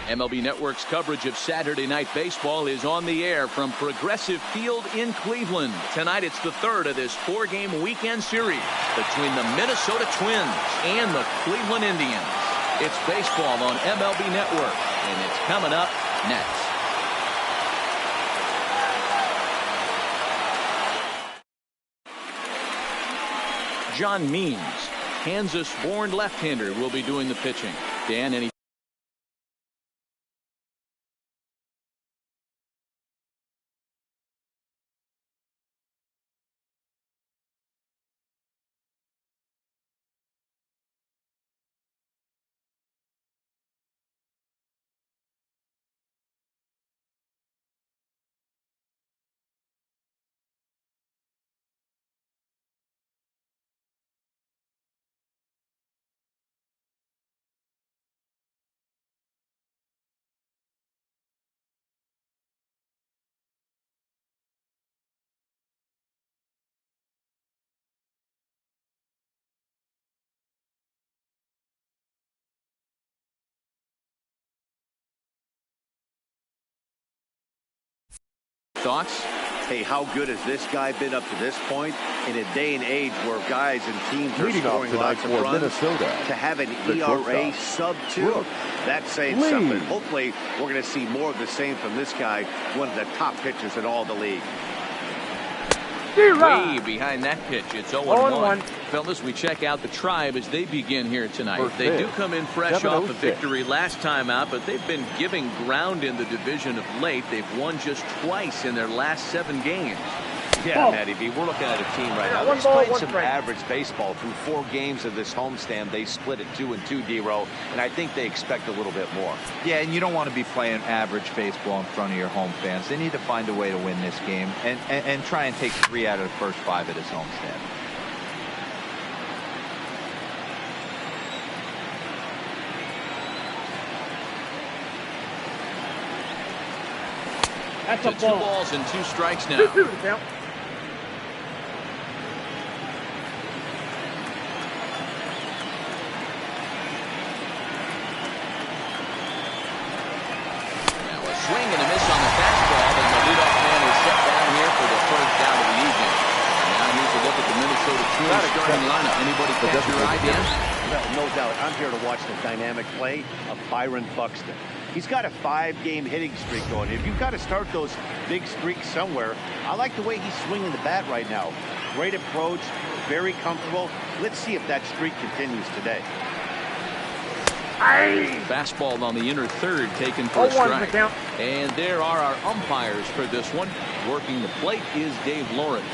MLB Network's coverage of Saturday Night Baseball is on the air from Progressive Field in Cleveland. Tonight it's the third of this four-game weekend series between the Minnesota Twins and the Cleveland Indians. It's baseball on MLB Network, and it's coming up next. John Means, Kansas-born left-hander, will be doing the pitching. Dan, any thoughts? Hey, how good has this guy been up to this point in a day and age where guys and teams are scoring lots of runs? Minnesota, to have an ERA sub-2, that's saying something. Hopefully, we're going to see more of the same from this guy, one of the top pitchers in all the league. Way behind that pitch. It's 0-1. Fellas, we check out the Tribe as they begin here tonight. They do come in fresh off a victory last time out, but they've been giving ground in the division of late. They've won just twice in their last 7 games. Yeah, Matty B, we're looking at a team right now that's playing some average baseball. Through 4 games of this homestand, they split it 2-2, D-Row, and I think they expect a little bit more. Yeah, and you don't want to be playing average baseball in front of your home fans. They need to find a way to win this game and try and take 3 out of the first 5 of this homestand. That's a 2 balls and 2 strikes now. Swing and a miss on the fastball, and the leadoff man is set down here for the first out of the evening. Now here's a look at the Minnesota Twins starting lineup. Anybody catch your eye, Dan? No doubt. I'm here to watch the dynamic play of Byron Buxton. He's got a 5-game hitting streak going. If you've got to start those big streaks somewhere, I like the way he's swinging the bat right now. Great approach, very comfortable. Let's see if that streak continues today. Fastball on the inner third, taken for a strike. And there are our umpires for this one. Working the plate is Dave Lawrence.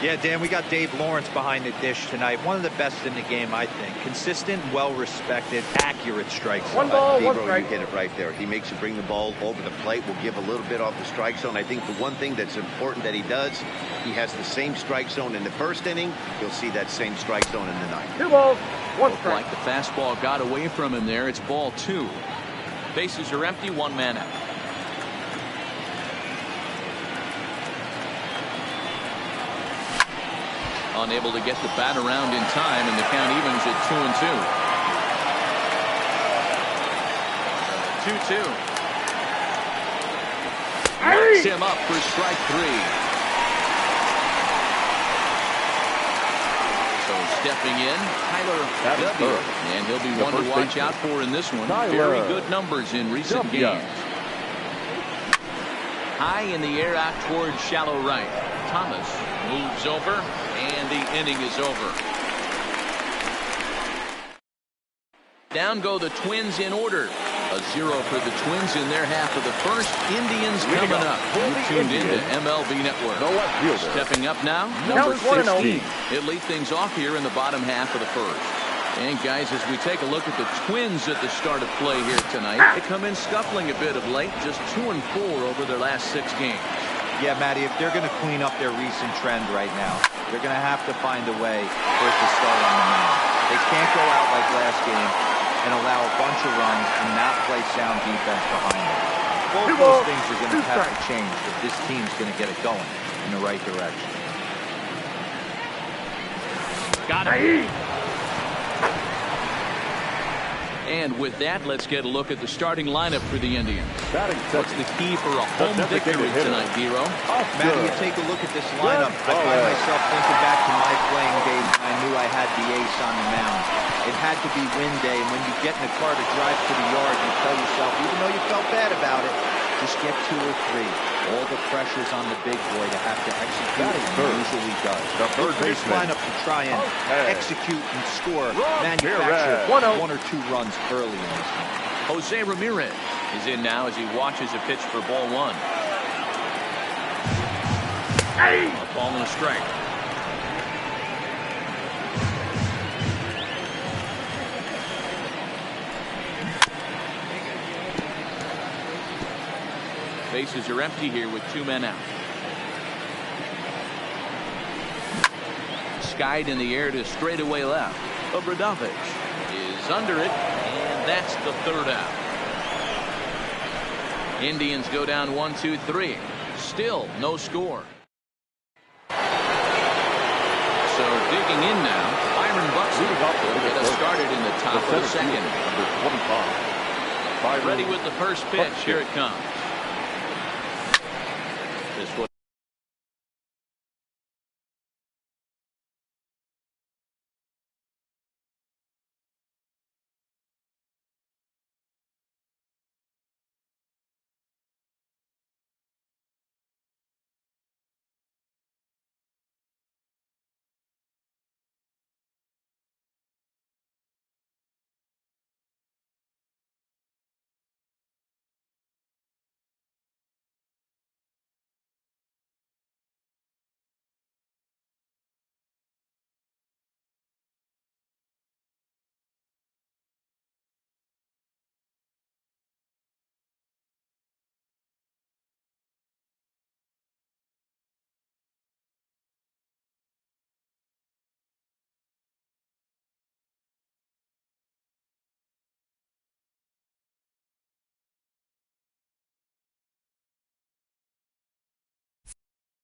Yeah, Dan, we got Dave Lawrence behind the dish tonight. One of the best in the game, I think. Consistent, well-respected, accurate strike zone. 1 ball, 1 strike. You hit it right there. He makes you bring the ball over the plate. We'll give a little bit off the strike zone. I think the one thing that's important that he does, he has the same strike zone in the first inning. You'll see that same strike zone in the ninth. 2 balls, 1 strike. Like the fastball got away from him there. It's ball 2. Bases are empty, 1 man out. Unable to get the bat around in time, and the count evens at 2-2. 2-2. Knocks him up for strike 3. So stepping in, Tyler W. And he'll be one to watch out for in this one. Very good numbers in recent games. High in the air out towards shallow right. Thomas moves over, and the inning is over. Down go the Twins in order. A 0 for the Twins in their half of the first. Indians coming up. You tuned in to MLB Network. Stepping up now, number 16. It lead things off here in the bottom half of the first. And guys, as we take a look at the Twins at the start of play here tonight, they come in scuffling a bit of late, just 2-4 over their last 6 games. Yeah, Matty, if they're going to clean up their recent trend right now, they're going to have to find a way for it to start on the mound. They can't go out like last game and allow a bunch of runs and not play sound defense behind them. Both those things are going to have to change if this team's going to get it going in the right direction. Got it. And with that, let's get a look at the starting lineup for the Indians. What's the key for a home victory tonight, Dero? Matty, you take a look at this lineup. I find myself thinking back to my playing days when I knew I had the ace on the mound. It had to be win day, and when you get in the car to drive to the yard, you tell yourself, even though you felt bad about it, just get 2 or 3. All the pressure's on the big boy to have to execute, and he usually does. The third this baseman. lineup to try and execute and score, manufacture 1 or 2 runs early in this one. Jose Ramirez is in now as he watches a pitch for ball 1. A ball and a strike. Bases are empty here with 2 men out. Skied in the air to straightaway left. Obradovich is under it, and that's the 3rd out. Indians go down 1-2-3. Still no score. So digging in now, Byron Buxton will get us started in the top of the 2nd. Ready with the first pitch. Here it comes. This one.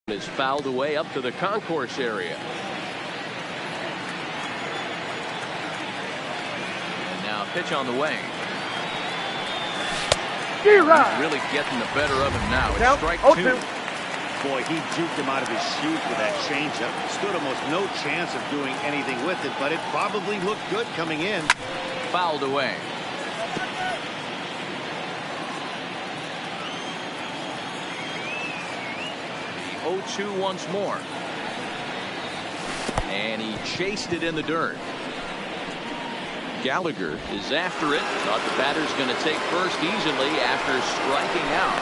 Is fouled away up to the concourse area. And now a pitch on the way. He's really getting the better of him now. It's strike 2. Boy, he juked him out of his shoes with that changeup. Stood almost no chance of doing anything with it, but it probably looked good coming in. Fouled away. The 0-2 once more. And he chased it in the dirt. Gallagher is after it. Thought the batter's going to take first easily after striking out.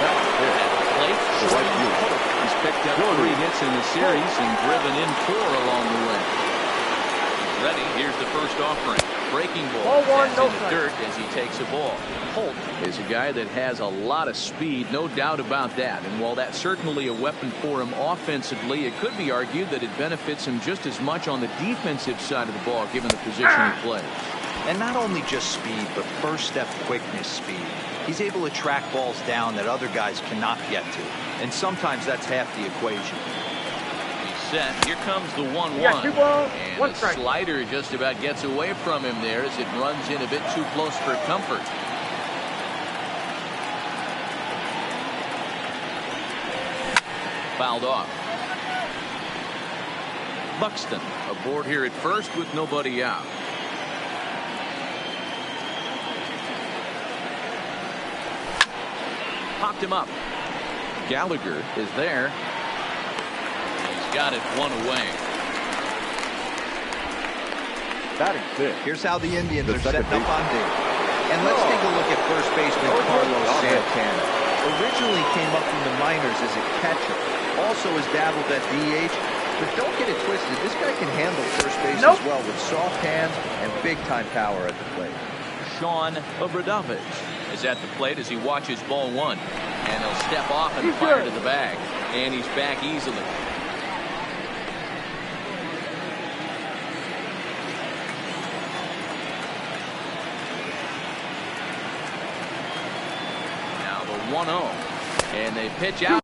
At the plate, he's picked up 3 hits in the series and driven in 4 along the way. Ready. Here's the first offering. Breaking ball. That's in the dirt as he takes a ball. Holt is a guy that has a lot of speed, no doubt about that. And while that's certainly a weapon for him offensively, it could be argued that it benefits him just as much on the defensive side of the ball, given the position he plays. And not only just speed, but first step quickness speed. He's able to track balls down that other guys cannot get to. And sometimes that's half the equation. Set. Here comes the 1-1. And a slider just about gets away from him there as it runs in a bit too close for comfort. Fouled off. Buxton aboard here at first with nobody out. Popped him up. Gallagher is there. Got it 1 away. Batting 6. Here's how the Indians are setting up on D. And let's take a look at first baseman Carlos Santana. Originally came up from the minors as a catcher. Also has dabbled at DH. But don't get it twisted. This guy can handle first base as well with soft hands and big-time power at the plate. Sean Obradovich is at the plate as he watches ball 1. And he'll step off and fire to the bag. And he's back easily. Now the 1-0. And they pitch out.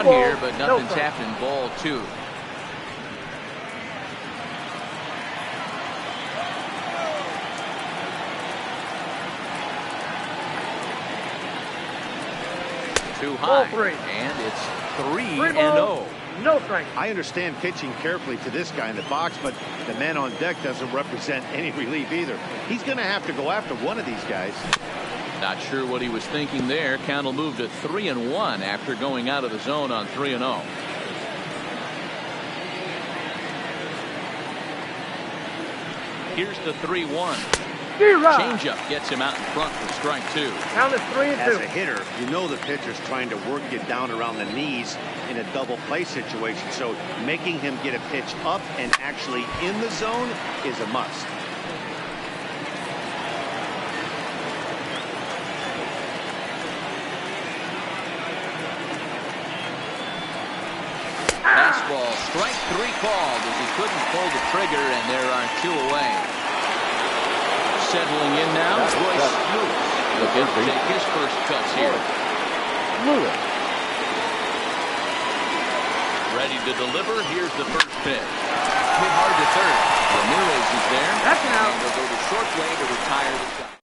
here, but nothing's happening. Ball 2. Too high, and it's 3-0. No strike. I understand pitching carefully to this guy in the box, but the man on deck doesn't represent any relief either. He's going to have to go after one of these guys. Not sure what he was thinking there. Count will move to 3-1 after going out of the zone on 3-0. Here's the 3-1. Changeup gets him out in front for strike 2. Count is 3-2. As a hitter, you know the pitcher's trying to work you down around the knees in a double play situation, so making him get a pitch up and actually in the zone is a must. Fastball, strike 3 called as he couldn't pull the trigger, and there are 2 away. Settling in now, Royce Lewis. Looking to take his first cuts here. Lewis. Ready to deliver. Here's the first pitch. Hit hard to third. Ramirez is there. That's an out. And they'll go to short play to retire the side.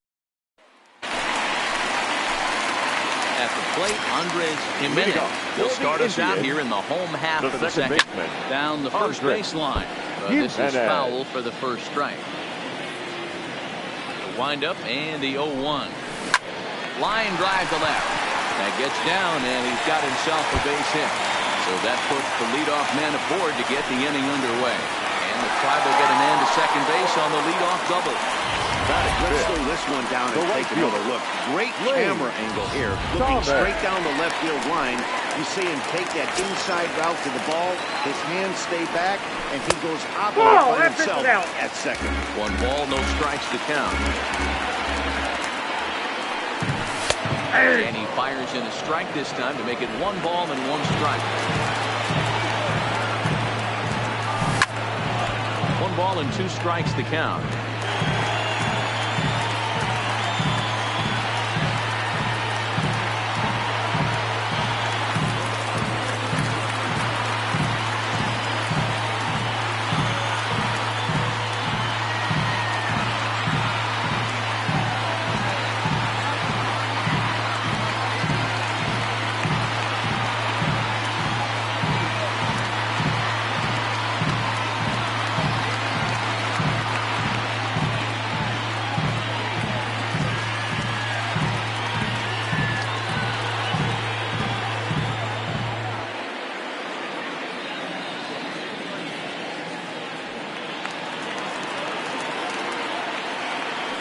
At the plate, Andres Jimenez will start us out here in the home half of the second. Down the first baseline. This is foul for the first strike. Wind up and the 0-1. Line drive to left. That gets down and he's got himself a base hit. So that puts the leadoff man aboard to get the inning underway. And the Tribe will get a man to second base on the leadoff double. Let's slow this one down and take another look. Great camera angle here. Looking straight down the left field line. You see him take that inside route to the ball. His hands stay back, and he goes opposite by himself at second. 1 ball, no strikes to count. And he fires in a strike this time to make it 1 ball and 1 strike. 1 ball and 2 strikes to count.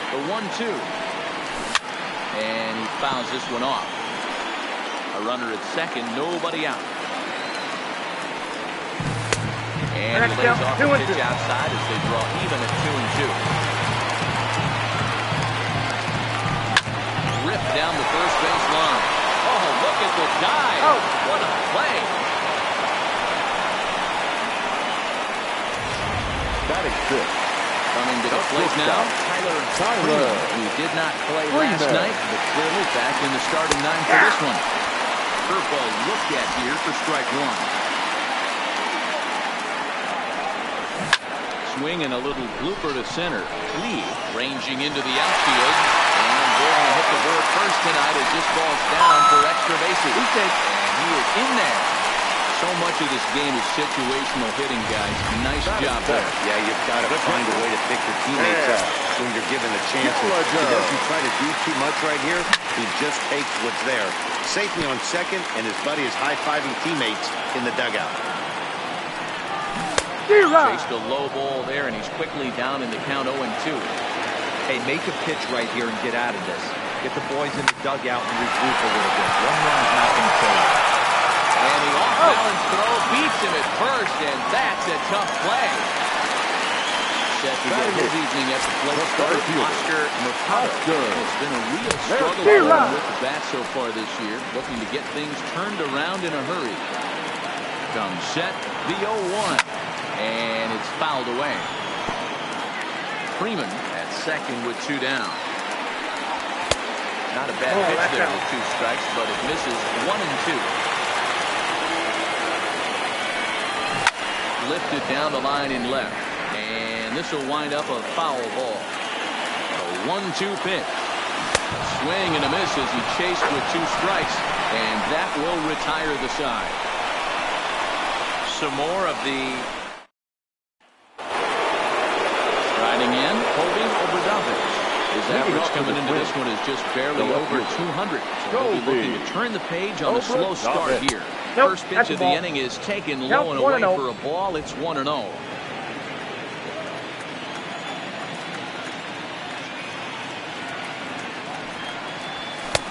The 1-2. And he fouls this one off. A runner at second, nobody out. And he lays off the pitch outside as they draw even at 2-2. Ripped down the first base line. Oh, look at the dive. Oh, what a play. Batting 6. Coming to the plate now, Tyler, who did not play last night, but clearly back in the starting 9 for this one. Curveball looked at here for strike 1. Swing and a little blooper to center. Lee ranging into the outfield, and going to hit the board first tonight as this ball's down for extra bases. And he is in there. So much of this game is situational hitting, guys. Nice job there. Yeah, you've got to find a way to pick your teammates up when you're given the chance. He doesn't try to do too much right here. He just takes what's there. Safely on second, and his buddy is high-fiving teammates in the dugout. Chased a low ball there, and he's quickly down in the count 0-2. Hey, make a pitch right here and get out of this. Get the boys in the dugout and regroup a little bit. 1 run's not going to kill you. And the off-balance throw beats him at first, and that's a tough play. Set to get his evening at the plate starter, Oscar Mercado. It's been a real struggle for him with the bat so far this year, looking to get things turned around in a hurry. Comes set, the 0-1, and it's fouled away. Freeman at second with 2 down. Not a bad pitch there with 2 strikes, but it misses 1-2. lifted down the line in left. And this will wind up a foul ball. A 1-2 pitch. Swing and a miss as he chased with 2 strikes. And that will retire the side. Some more of the striding in, Kobe Obradovich. His average coming into this one is just barely over 200. So he'll be looking to turn the page on a slow start here. First pitch of the inning is taken low and away for a ball. It's 1-0.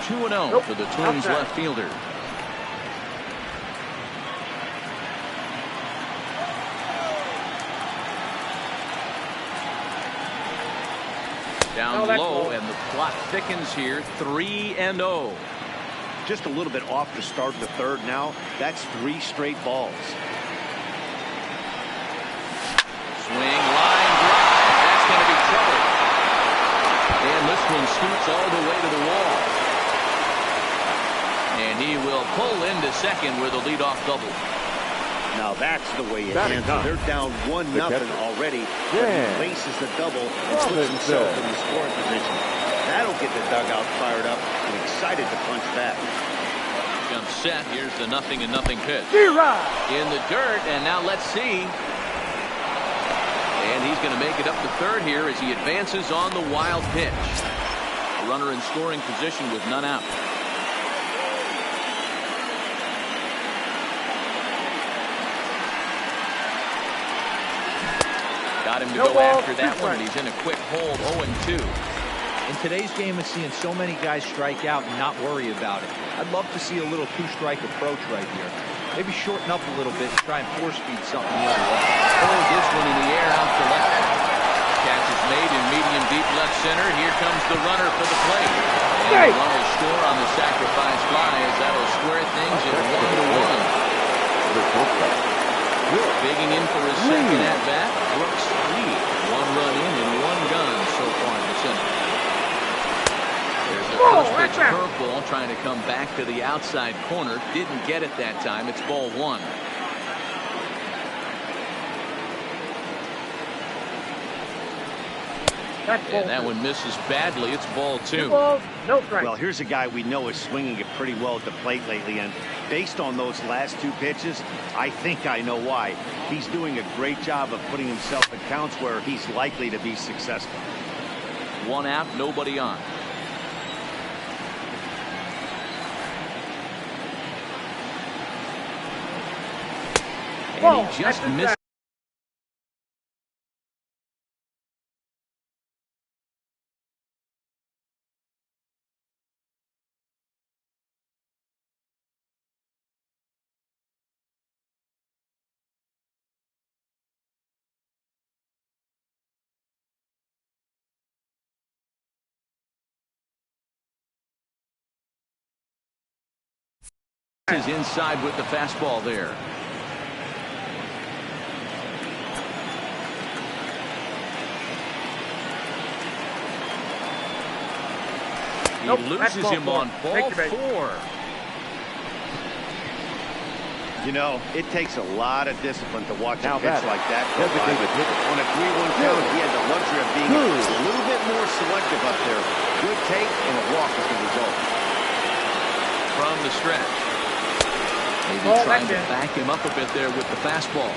2-0 for the Twins left fielder. Down low, and the clock thickens here. 3-0. Just a little bit off to start the third now. That's 3 straight balls. Swing, line drive. That's going to be trouble. And this one scoots all the way to the wall. And he will pull into second with a leadoff double. Now that's the way it ends. They're down 1-0 already. But he laces the double and puts himself in the scoring position. That'll get the dugout fired up and excited to punch back. Jump set. Here's the 0-0 pitch. In the dirt, and now let's see. And he's going to make it up to third here as he advances on the wild pitch. A runner in scoring position with none out. Got him to go after that one, and he's in a quick hold, 0-2. In today's game of seeing so many guys strike out and not worry about it, I'd love to see a little 2-strike approach right here. Maybe shorten up a little bit and try and force feed something the other way. Oh, this one in the air out to left. Catch is made in medium deep left center. Here comes the runner for the plate. And the run will score on the sacrifice fly as that'll square things at 1-1. Bigging in for his second at bat, Brooks Lee. 1 run in and 1 gone so far in the center. There's the first pitch curveball trying to come back to the outside corner. Didn't get it that time. It's ball 1. And that one misses badly. It's ball 2. Well, here's a guy we know is swinging it pretty well at the plate lately, and based on those last 2 pitches, I think I know why. He's doing a great job of putting himself in counts where he's likely to be successful. 1 out, nobody on. And he just missed. Is inside with the fastball there. He loses him on ball 4. You know, it takes a lot of discipline to watch a pitch like that go by. On a 3-1 count, he had the luxury of being a little bit more selective up there. Good take and a walk as the result. From the stretch. Maybe trying to back him up a bit there with the fastball.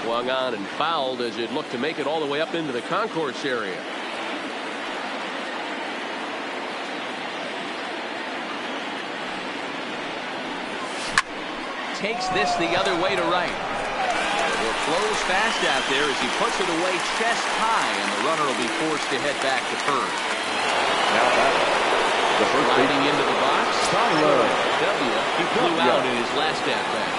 Swung on and fouled as it looked to make it all the way up into the concourse area. Takes this the other way to right. It flows fast out there as he puts it away chest high, and the runner will be forced to head back to first. Now back. The first Sliding into the box. W. He flew out in his last at bat.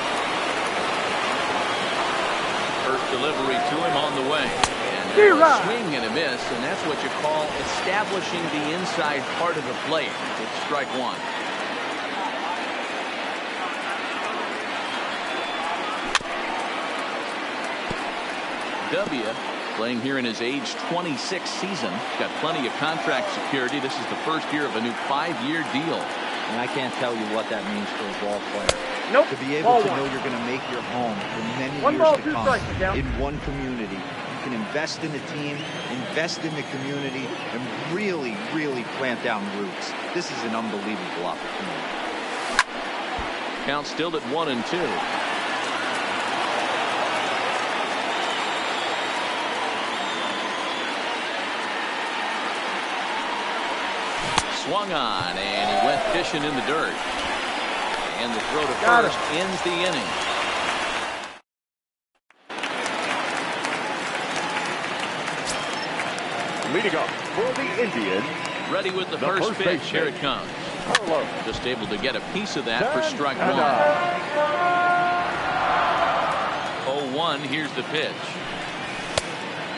First delivery to him on the way. And a swing and a miss, and that's what you call establishing the inside part of the plate. It's strike 1. W Playing here in his age 26 season. Got plenty of contract security. This is the first year of a new 5-year deal. And I can't tell you what that means for a ball player. Nope. To be able to know you're going to make your home for many years to come in one community. You can invest in the team, invest in the community, and really, really plant down roots. This is an unbelievable opportunity. Count still at 1-2. Swung on, and he went fishing in the dirt. And the throw to first ends the inning. Leading up for the Indians. Ready with the first pitch. Here it comes. Just able to get a piece of that for strike one. 0-1. Here's the pitch.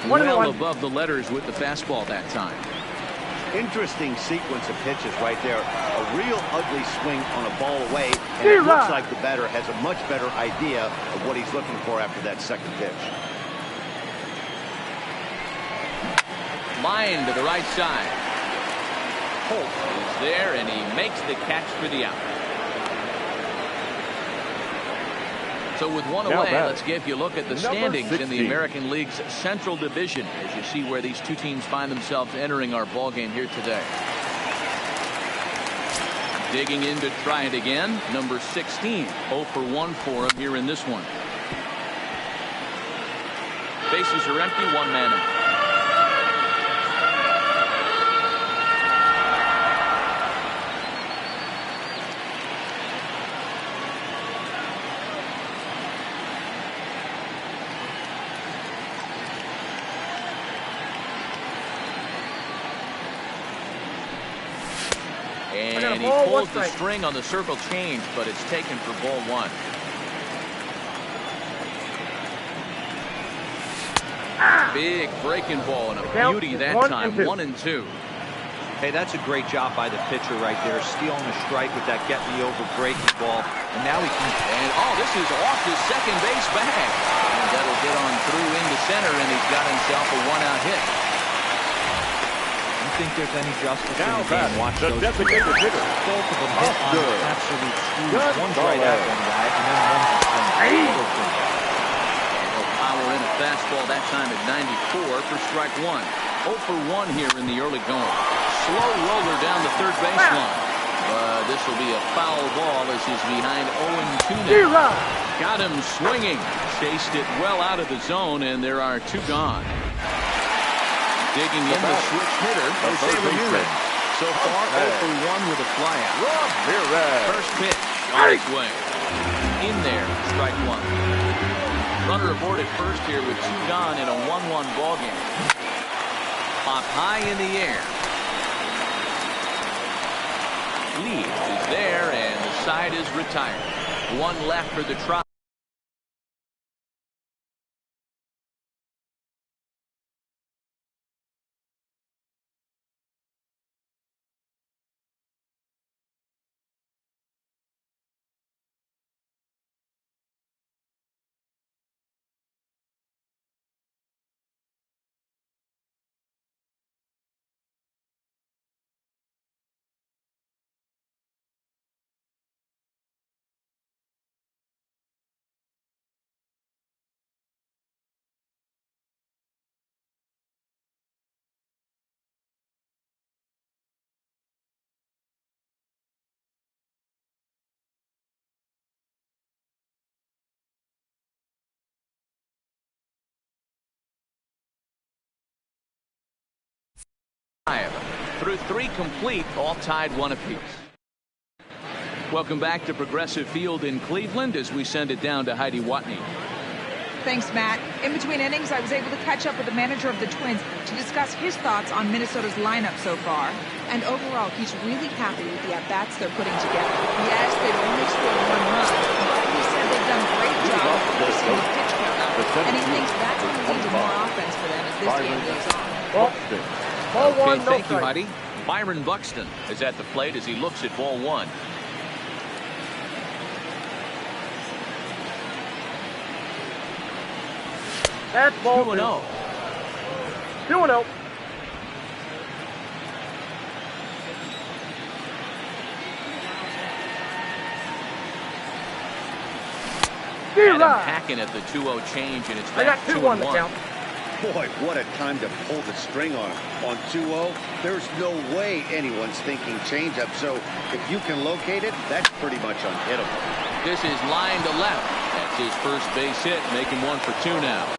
Well above the letters with the fastball that time. Interesting sequence of pitches right there. A real ugly swing on a ball away, and it looks like the batter has a much better idea of what he's looking for after that second pitch. Line to the right side. Holt is there, and he makes the catch for the out. So with one away, let's give you a look at the standings in the American League's Central Division as you see where these two teams find themselves entering our ball game here today. Digging in to try it again, number 16, 0 for 1 for him here in this one. Bases are empty, one man out. And he pulls the string on the circle change, but it's taken for ball one. Big breaking ball and a beauty that time. 1-2. Hey, that's a great job by the pitcher right there, stealing a strike with that get me over breaking ball. And now he can. And this is off his second base bag. And that'll get on through into center, and he's got himself a 1-out hit. Think there's any justice in the game. Watch the those designated hitter. Both of them hit on absolute screws. One's right at one guy, and then one's power in a fastball that time at 94 for strike one. 0 for 1 here in the early going. Slow roller down the third baseline. This will be a foul ball as he's behind 0-2 now. Got him swinging. Chased it well out of the zone, and there are 2 gone. Digging in the switch hitter, Jose Ramirez. So far, 0 for 1 with a flyout. First pitch on its way. In there, strike one. Runner aboard at first here with 2 gone in a 1-1 ball game. Popped high in the air. Lead is there, and the side is retired. 1 left for the Tribe. Through 3 complete, all tied 1 apiece. Welcome back to Progressive Field in Cleveland as we send it down to Heidi Watney. Thanks, Matt. In between innings, I was able to catch up with the manager of the Twins to discuss his thoughts on Minnesota's lineup so far. And overall, he's really happy with the at-bats they're putting together. Yes, they've only scored 1 run, but he said they've done a great job of forcing the pitch count. And he thinks that's going to lead to more offense for them as this game goes on. Okay, thank you, Heidi. Byron Buxton is at the plate as he looks at ball 1. That's ball 2-0. 2-0. Adam hacking at the 2-0 change, and it's back 2-1. Boy, what a time to pull the string on him. On 2-0, there's no way anyone's thinking changeup. So if you can locate it, that's pretty much unhittable. This is line to left. That's his first base hit, making 1 for 2 now.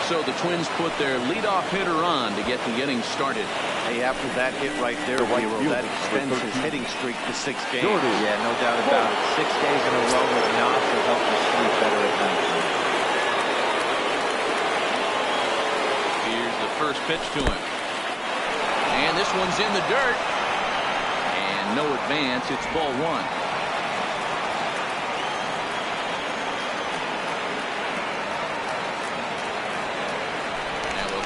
So the Twins put their leadoff hitter on to get the inning started. Hey, after that hit right there, that extends his hitting streak to 6 games. Yeah, no doubt about it. 6 days in a row with knocks will help you sleep better at night. Here's the first pitch to him. And this one's in the dirt. And no advance. It's ball 1.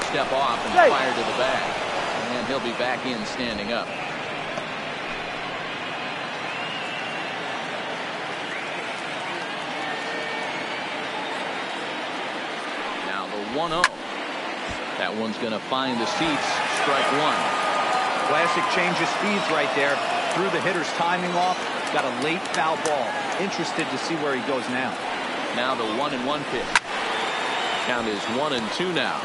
Step off and fire to the bag. And he'll be back in standing up. Now the 1-0. That one's going to find the seats. Strike 1. Classic change of speeds right there. Threw the hitter's timing off. Got a late foul ball. Interested to see where he goes now. Now the 1-1 pitch. Count is 1-2 now.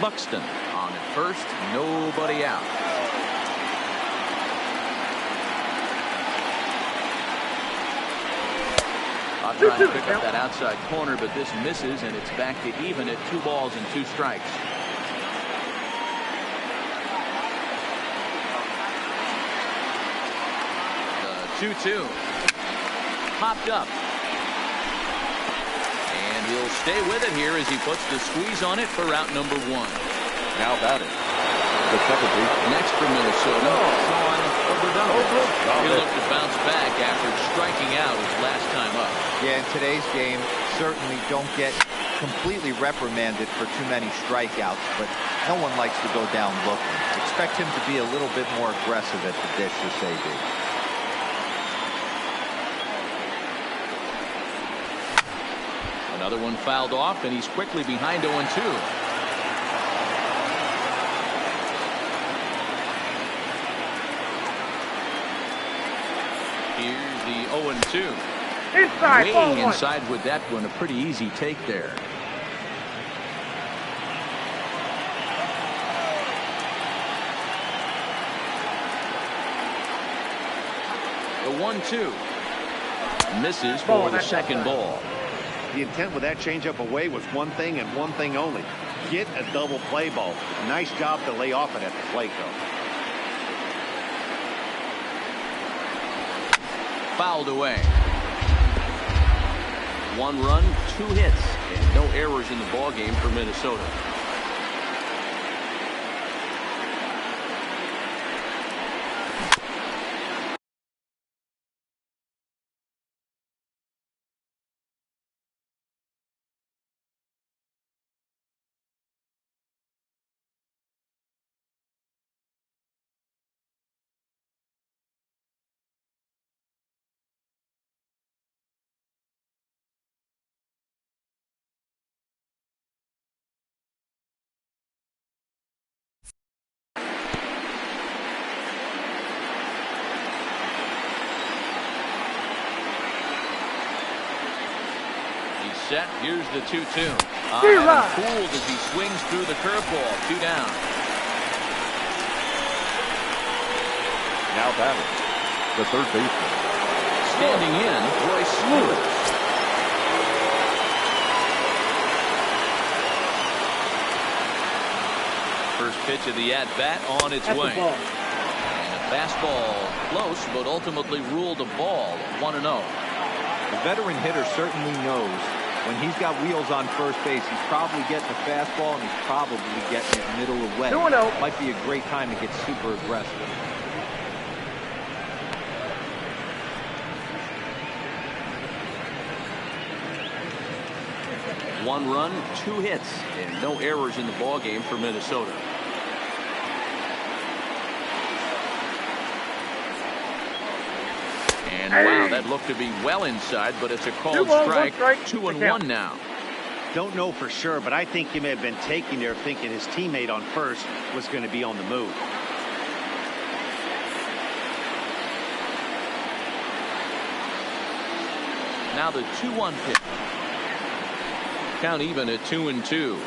Buxton on at first, nobody out. I'll try to pick up that outside corner, but this misses, and it's back to even at 2 balls and 2 strikes. The 2-2 popped up. He'll stay with it here as he puts the squeeze on it for route number 1. Now batting, the second base. Next for Minnesota, Sean Oberduno. He'll look to bounce back after striking out his last time up. Yeah, in today's game, certainly don't get completely reprimanded for too many strikeouts, but no one likes to go down looking. Expect him to be a little bit more aggressive at the dish this AB. Another one fouled off, and he's quickly behind 0-2. Here's the 0-2. Inside, way inside with that one. A pretty easy take there. The 1-2. Misses for the second ball. The intent with that changeup away was one thing and one thing only. Get a double play ball. Nice job to lay off it at the plate, though. Fouled away. 1 run, 2 hits, and no errors in the ball game for Minnesota. Set. Here's the 2-2. Fooled as he swings through the curveball. 2 down. Now batting, the third baseman, standing in, Royce Lewis. First pitch of the at-bat on its way. And a fastball close, but ultimately ruled a ball, 1-0. The veteran hitter certainly knows when he's got wheels on first base, he's probably getting a fastball and he's probably getting it middle away. 2-0. Might be a great time to get super aggressive. One run, 2 hits, and no errors in the ballgame for Minnesota. And wow, that looked to be well inside, but it's a called strike. 2-1 now. Don't know for sure, but I think he may have been taking there thinking his teammate on first was going to be on the move. Now the 2-1 pitch. Count even at 2-2.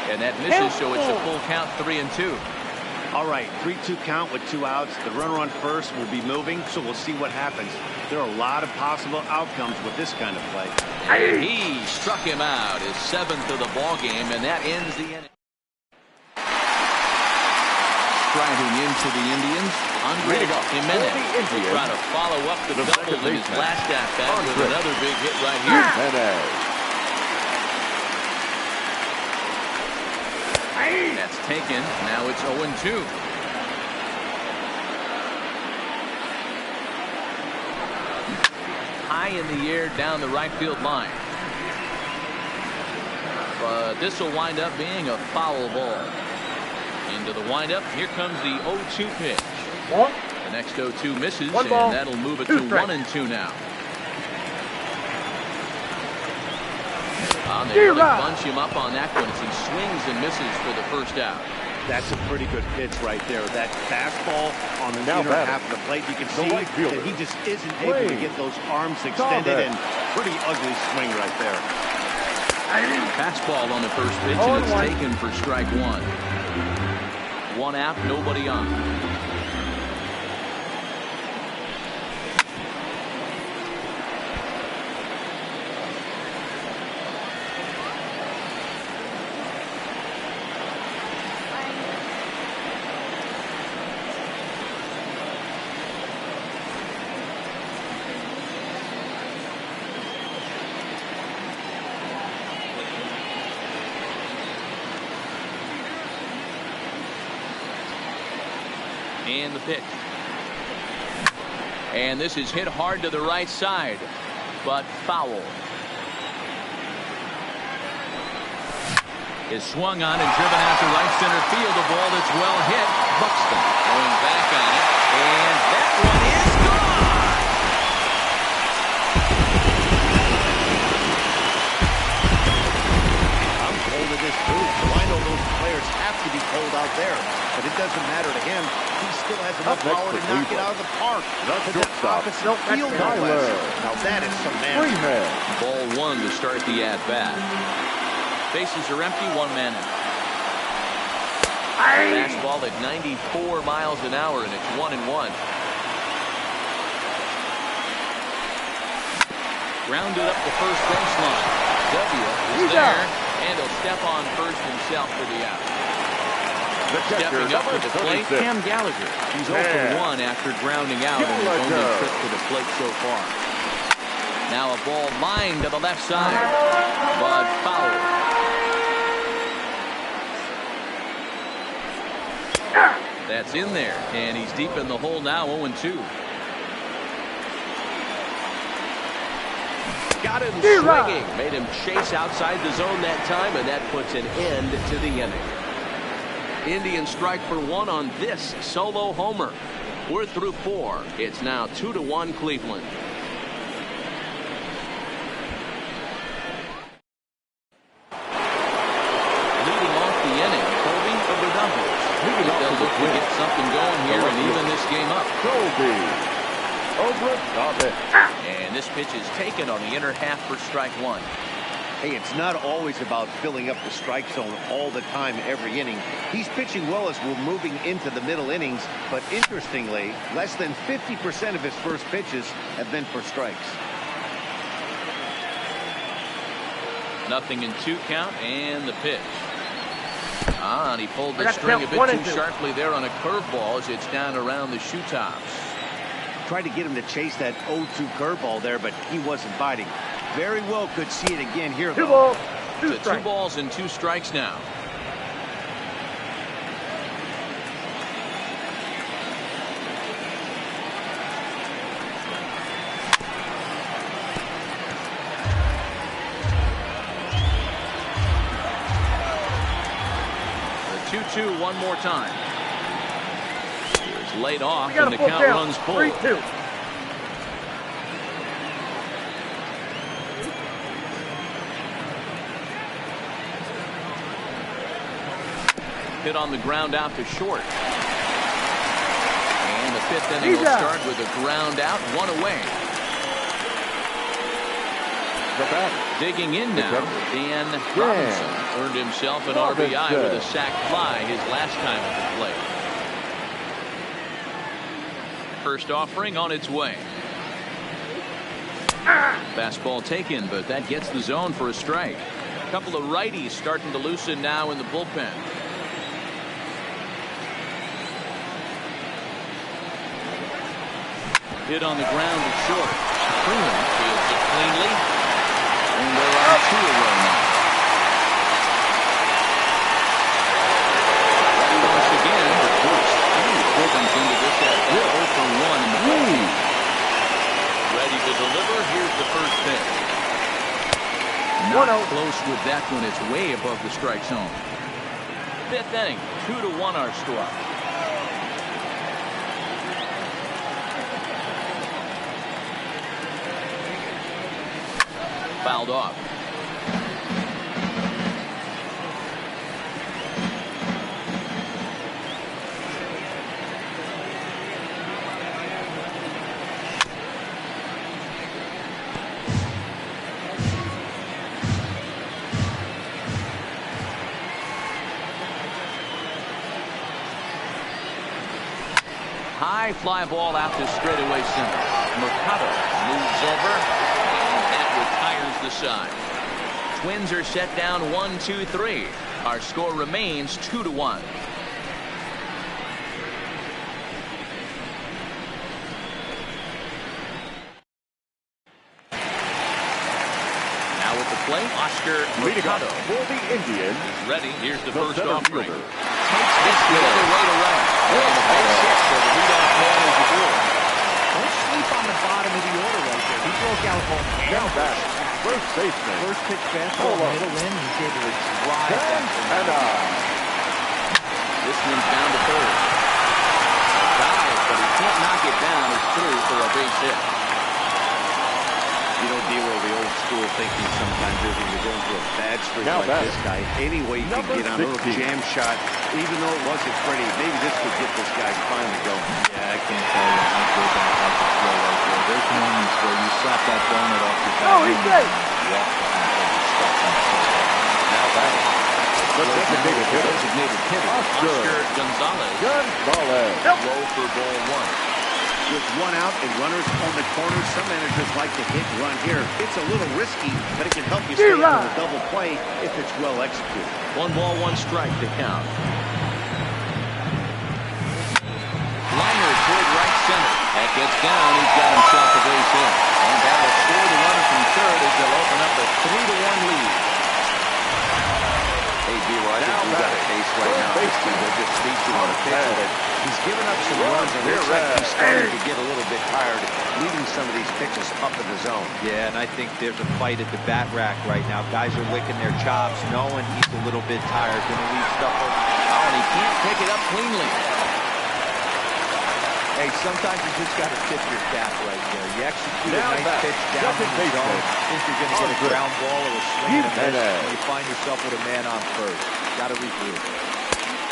And that misses, so it's a full count, 3-2. All right, 3-2 count with 2 outs. The runner on first will be moving, so we'll see what happens. There are a lot of possible outcomes with this kind of play. And he struck him out, his 7th of the ball game, and that ends the inning. Driving into the Indians, Andre Jimenez will try to follow up the double in his last at-bat with another big hit right here. That's taken. Now it's 0-2. High in the air down the right field line. But this will wind up being a foul ball. Into the windup. Here comes the 0-2 pitch. The next 0-2 misses, and that'll move it to 1-2 now. They really bunch him up on that one as he swings and misses for the first out. That's a pretty good pitch right there. That fastball on the inner half of the plate. You can see that he just isn't able to get those arms extended, and pretty ugly swing right there. Fastball on the first pitch, and it's taken for strike 1. 1 out, nobody on. And the pitch. And this is hit hard to the right side, but foul. Is swung on and driven out to right center field. A ball that's well hit. Buxton going back on it, and that one is gone. I'm cold at this too, so I know those players have to be cold out there, but it doesn't matter to him. He still has enough power to knock it out of the park. Opposite field, no less. Now that is some man. Ball 1 to start the at-bat. Bases are empty, 1 man out. Fastball at 94 miles an hour, and it's 1-1. Grounded up the first baseline. W is there, and he'll step on first himself for the out. Stepping up to the plate, Cam Gallagher. He's 0-1 after grounding out in his only trip to the plate so far. Now a ball lined to the left side, but foul. That's in there, and he's deep in the hole now, 0-2. Got him swinging, made him chase outside the zone that time, and that puts an end to the inning. Indians strike for 1 on this solo homer. We're through 4. It's now 2-1 Cleveland. Leading off the inning, Colby of the Dodgers. They'll look to get something going here and even this game up. And this pitch is taken on the inner half for strike 1. Hey, it's not always about filling up the strike zone all the time every inning. He's pitching well as we're moving into the middle innings, but interestingly, less than 50% of his first pitches have been for strikes. 0-2 count, and the pitch. And he pulled the string a bit too sharply there on a curveball as it's down around the shoe tops. Tried to get him to chase that 0-2 curveball there, but he wasn't biting. Very well could see it again here, though. 2 balls and 2 strikes now. The 2-2 one more time. Here's laid off, and the count runs full. 3-2. Hit on the ground out to short. And the 5th inning will start with a ground out, 1 away. The batter. Digging in now, Dan Robinson earned himself an RBI with a sac fly his last time at the plate. First offering on its way. Fastball taken, but that gets the zone for a strike. A couple of righties starting to loosen now in the bullpen. Hit on the ground to short. Freeman fields it cleanly. And they're on 2 a row now. Ready once again. Bruce comes into this at 0 for 1 in the ball. Ready to deliver. Here's the first pitch. Not close with that one. It's way above the strike zone. 5th inning. 2-1 our score. Fouled off. High fly ball out to straightaway center. Mercado moves over. Retires the side. Twins are set down 1-2-3. Our score remains 2-1. Now at the plate, Oscar Mercado. For the Indians, He's ready. Here's the first center offering. fielder. Takes this the other way to right. And the base hit, so the leadoff man is the goal. Don't sleep on the bottom of the order right there. He broke out home. Now back, first baseman. First pitch fastball, middle in. He's able to drive that. This one's down to third. Dives, but he can't knock it down. It's through for a base hit. You know, Dero, the old school thinking sometimes is when you're going through a bad streak Now like this guy, any way you can get on a little 16. jam shot, even though it wasn't pretty, maybe this would get this guy finally going. Yeah, I can't tell you how good that type of throw right there. There's moments where you slap that donut off your back. Oh, he's great. Walk behind and stuff himself. Now back. The designated hitter. Designated hitter. Oscar Gonzalez. Low for ball 1. With 1 out and runners on the corners, some managers like to hit and run here. It's a little risky, but it can help you stay on a double play if it's well executed. 1 ball, 1 strike to count. Liner toward right center. That gets down. He's got himself a base hit. And that'll score the runner from third as they'll open up a 3-1 lead. Hey, Dero, I think we got a case right now. They're just featuring on a pitcher that he's given up some runs, and looks like he's starting to get a little bit tired, leaving some of these pitches up in the zone. Yeah, and I think there's a fight at the bat rack right now. Guys are licking their chops, knowing he's a little bit tired, going to leave stuff over. Oh, and he can't pick it up cleanly. Hey, sometimes you just got to tip your cap right there. You execute Now a nice pitch down to the zone, think you're going to get a ground ball or a swing and a miss, and you find yourself with a man on first. Got to regroup.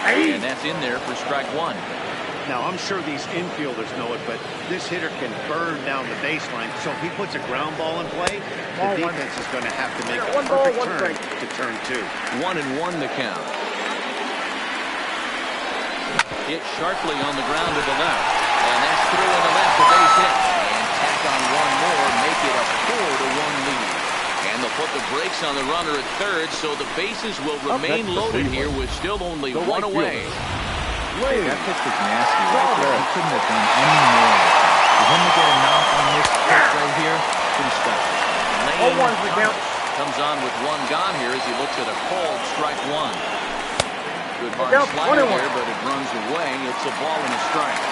And that's in there for strike 1. Now, I'm sure these infielders know it, but this hitter can burn down the baseline. So if he puts a ground ball in play, the defense is going to have to make a perfect turn to turn 2. 1-1 the count. Hit sharply on the ground to the left. And that's through on the left, a base hit. And tack on one more, make it a 4-1 lead. And they'll put the brakes on the runner at third, so the bases will remain loaded here with still only one away. Hey, that pitch was nasty right there. He couldn't have done any more. For him to get a knock on this pitch right here, pretty special. Lane comes on with one gone here as he looks at a called strike 1. Good hard slider here, but it runs away. It's a ball and a strike.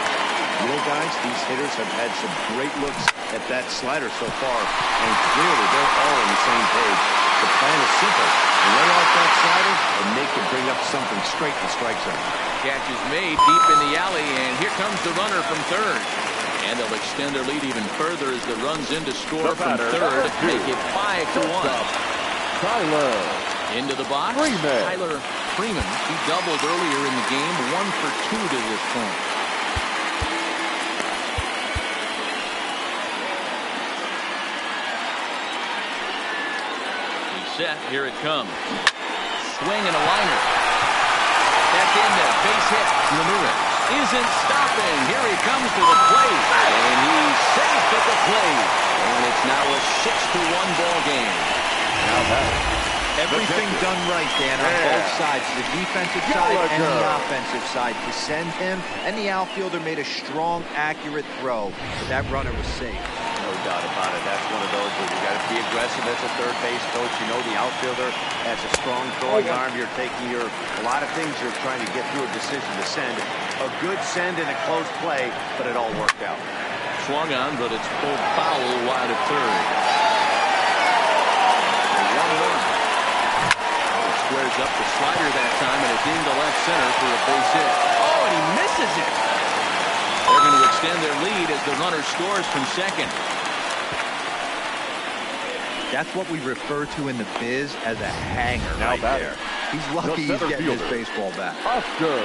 You know, guys, these hitters have had some great looks at that slider so far, and clearly they're all on the same page. The plan is simple. Lay off that slider, and they can bring up something straight in the strike zone. Catch is made deep in the alley, and here comes the runner from third. And they'll extend their lead even further as the runs in to score from third, make it 5-1. Tyler into the box. Tyler Freeman. He doubled earlier in the game, 1 for 2 to this point. Set. Here it comes. Swing and a liner. That's in there. Base hit. Ramirez isn't stopping. Here he comes to the plate. And he's safe at the plate. And it's now a 6-1 ball game. Now that. Everything done right, Dan, on both sides. The defensive side and the offensive side. To send him, and the outfielder made a strong, accurate throw. But that runner was safe. No doubt about it. That's one of those where you got to be aggressive as a third base coach. You know the outfielder has a strong throwing arm. You're taking a lot of things you're trying to get through a decision to send. A good send in a close play, but it all worked out. Swung on, but it's pulled foul wide of third. 1-1. Squares up the slider that time, and it's into left center for a base hit. Oh, and he misses it. They're going to extend their lead as the runner scores from second. That's what we refer to in the biz as a hanger right there. He's lucky he's getting his baseball back. Oscar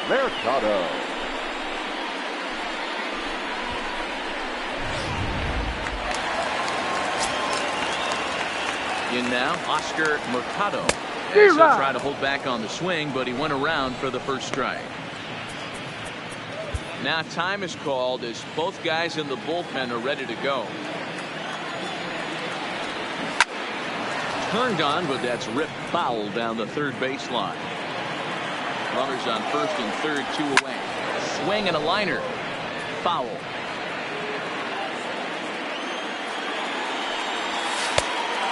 Mercado. In now, Oscar Mercado. He'll try to hold back on the swing, but he went around for the first strike. Now time is called as both guys in the bullpen are ready to go. Turned on, but that's ripped foul down the third baseline. Runners on first and third, 2 away. A swing and a liner. Foul.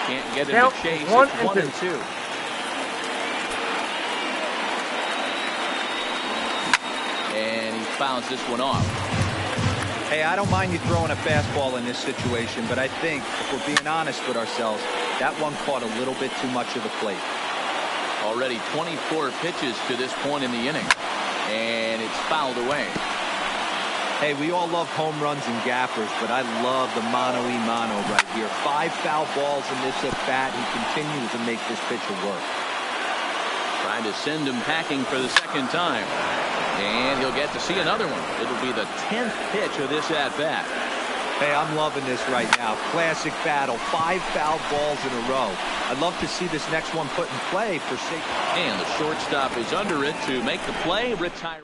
Can't get him to chase. It's 1-2. And he fouls this one off. Hey, I don't mind you throwing a fastball in this situation, but I think if we're being honest with ourselves, that one caught a little bit too much of the plate. Already 24 pitches to this point in the inning. And it's fouled away. Hey, we all love home runs and gappers, but I love the mano-y-mano right here. 5 foul balls in this at-bat. He continues to make this pitcher work. Trying to send him packing for the second time. And he'll get to see another one. It'll be the 10th pitch of this at-bat. Hey, I'm loving this right now. Classic battle. 5 foul balls in a row. I'd love to see this next one put in play for safety. And the shortstop is under it to make the play. Retire.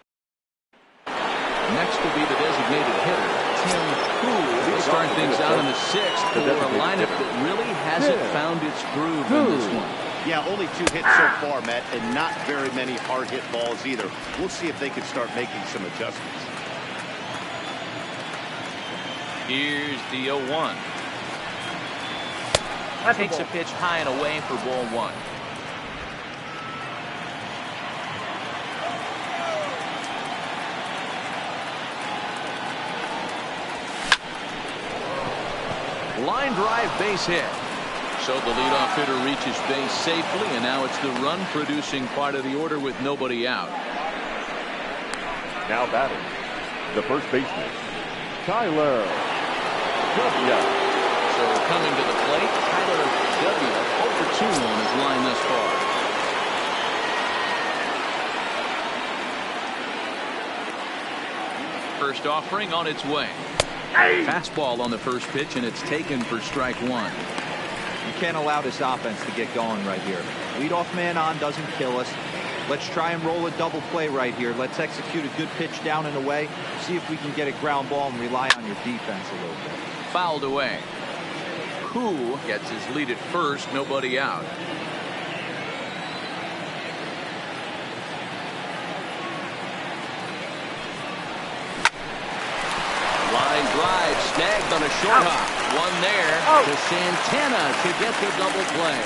Next will be the designated hitter, Tim Poole, to start things out in the 6th for a lineup that really hasn't found its groove in this one. Yeah, only 2 hits so far, Matt, and not very many hard hit balls either. We'll see if they can start making some adjustments. Here's the 0-1. Takes a pitch high and away for ball 1. Line drive, base hit. So the leadoff hitter reaches base safely, and now it's the run-producing part of the order with nobody out. Now batting, the first baseman, Tyler W. So coming to the plate, Tyler W. 0 for 2 on his line thus far. First offering on its way. Fastball on the first pitch, and it's taken for strike one. You can't allow this offense to get going right here. Leadoff man on doesn't kill us. Let's try and roll a double play right here. Let's execute a good pitch down and away. See if we can get a ground ball and rely on your defense a little bit. Fouled away. Who gets his lead at first, nobody out. Line drive, snagged on a short hop. One there to Santana to get the double play.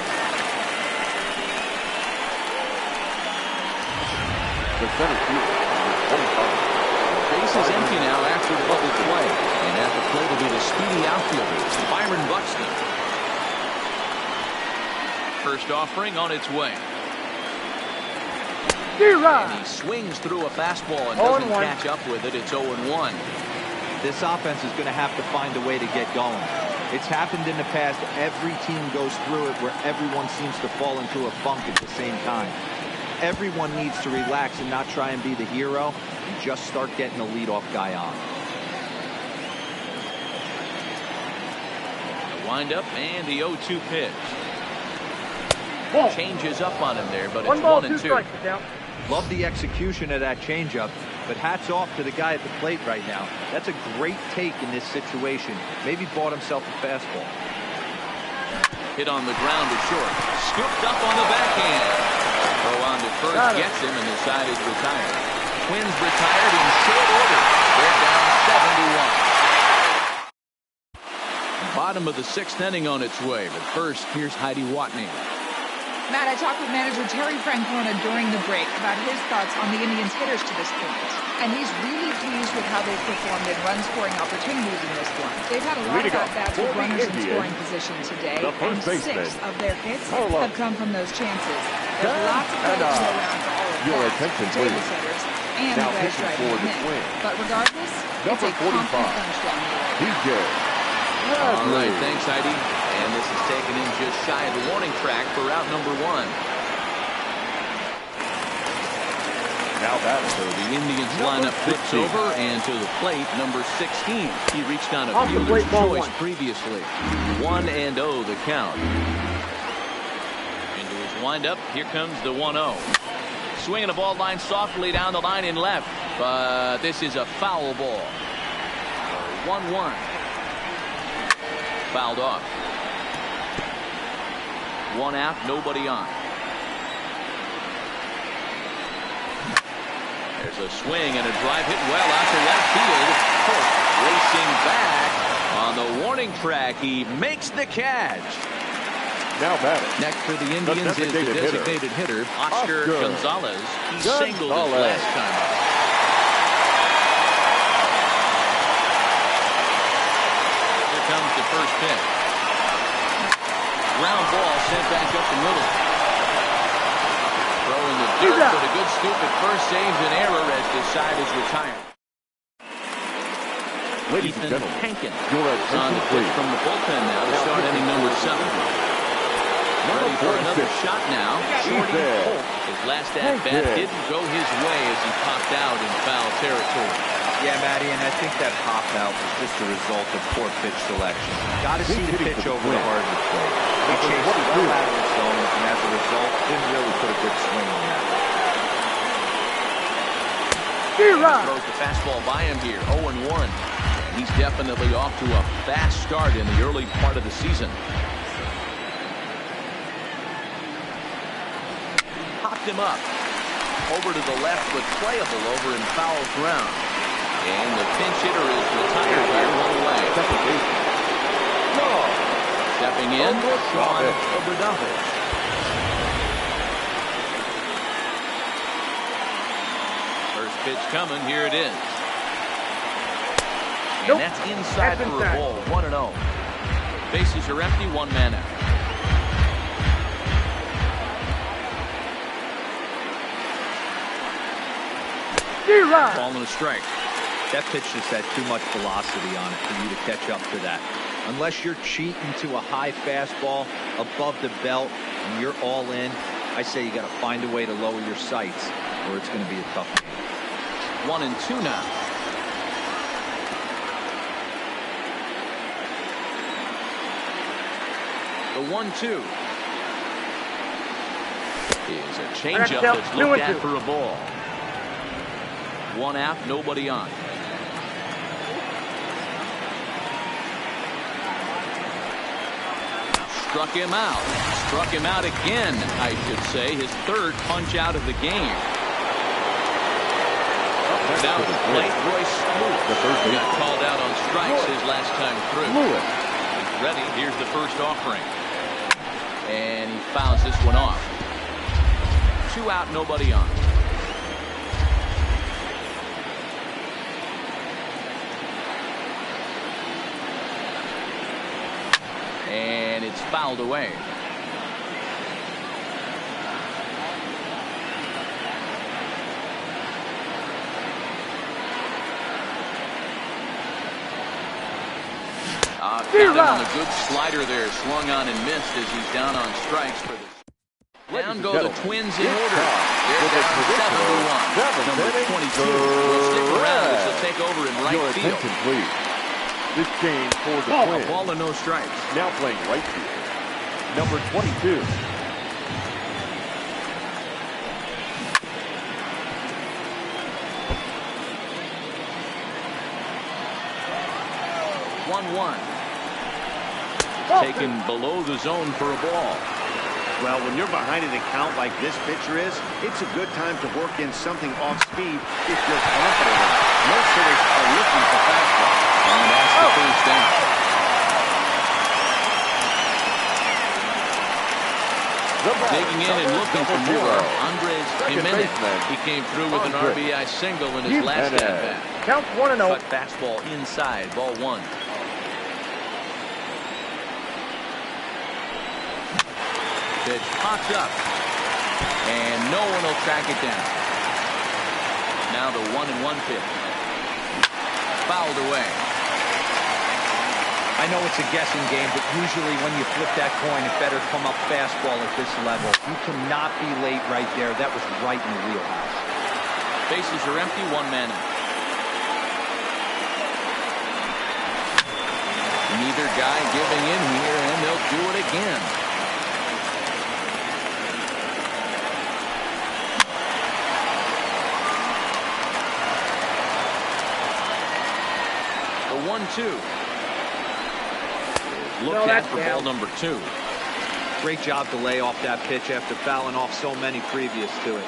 The center fielder, Base is empty now after the double play. And at the plate will be the speedy outfielder, Byron Buxton. First offering on its way. And he swings through a fastball and doesn't catch up with it. It's 0-1. This offense is going to have to find a way to get going. It's happened in the past. Every team goes through it where everyone seems to fall into a funk at the same time. Everyone needs to relax and not try and be the hero and just start getting the leadoff guy on. The windup and the 0-2 pitch. Changes up on him there, but it's 1-2. Love the execution of that changeup, but hats off to the guy at the plate right now. That's a great take in this situation. Maybe bought himself a fastball. Hit on the ground to short. Scooped up on the backhand. Throw on to first gets him, and the side is retired. Twins retired in short order. They're down 7-1. Bottom of the sixth inning on its way, but first, here's Heidi Watney. Matt, I talked with manager Terry Francona during the break about his thoughts on the Indians' hitters to this point. And he's really pleased with how they've performed in run-scoring opportunities in this one. They've had a lot of at-bats with runners in scoring position today, and 6 of their hits have come from those chances. There's lots of players to go around for all of that, table setters, and guys driving them in. But regardless, it's a confident bunch down here. All right, thanks, Heidi. And this is taken in just shy of the warning track for out number 1. now batting. So the Indians lineup flips over, and to the plate, number 16. He reached on a fielder's choice previously. 1-0 the count. Into his windup, here comes the 1-0. Swinging a ball line softly down the line in left, but this is a foul ball. 1-1. Fouled off. 1 out, nobody on. There's a swing and a drive hit well out to left field. Polk racing back on the warning track. He makes the catch. Now batting. Next for the Indians is the designated hitter, Oscar Gonzalez. He singled his last time. Here comes the first pitch. Ground ball sent back up the middle. Throwing the dirt, but a good scoop at first saves an error as the side is retired. Ladies and gentlemen, Hankin your is on the pitch from the bullpen now to start inning number 7. Ready for another shot now. Shorty Polk. His last at-bat didn't go his way as he popped out in foul territory. Yeah, Matty, and I think that pop out was just a result of poor pitch selection. Got to see the pitch over the hardwood plate. He chased it well out of the zone, and as a result, didn't really put a good swing on that. Throws the fastball by him here, 0-1. He's definitely off to a fast start in the early part of the season. Popped him up. Over to the left, but playable over in foul ground. And the pinch hitter is retired here, 1 away. Stepping in, Sean Obradovich. First pitch coming, here it is. And that's inside for a ball, 1-0. Bases are empty, 1 man out. Ball and a strike. That pitch just had too much velocity on it for you to catch up to that. Unless you're cheating to a high fastball above the belt and you're all in, I say you got to find a way to lower your sights or it's going to be a tough game. 1-2 now. The 1-2 is a changeup that's looked at for a ball. One out, nobody on. Struck him out. Struck him out again, I should say. His third punch out of the game. Now at the plate, Royce Lewis got called out on strikes his last time through. He's ready. Here's the first offering. And he fouls this one off. 2 out, nobody on. And it's fouled away. Got him on a good slider there, swung on and missed as he's down on strikes for this. Down go the Twins in order. They're down 7-1. Number 22 will stick around as he'll take over in right field. Please. This change for the Twins. A ball and no strikes. Now playing right field. Number 22. Taken below the zone for a ball. Well, when you're behind an account like this pitcher is, it's a good time to work in something off speed if you're confident in it. Most hitters are looking for fastball. And that's the first down. Digging in and looking for more, Andres Jimenez. He came through with an RBI single in his last at-bat. Count 1-0. Cut fastball inside, ball 1. Pitch pops up, and no one will track it down. Now the 1-1 pitch. Fouled away. I know it's a guessing game, but usually when you flip that coin, it better come up fastball at this level. You cannot be late right there. That was right in the wheelhouse. Bases are empty, 1 man out. Neither guy giving in here, and they'll do it again. The 1-2. Looked at for ball number 2. Great job to lay off that pitch after fouling off so many previous to it.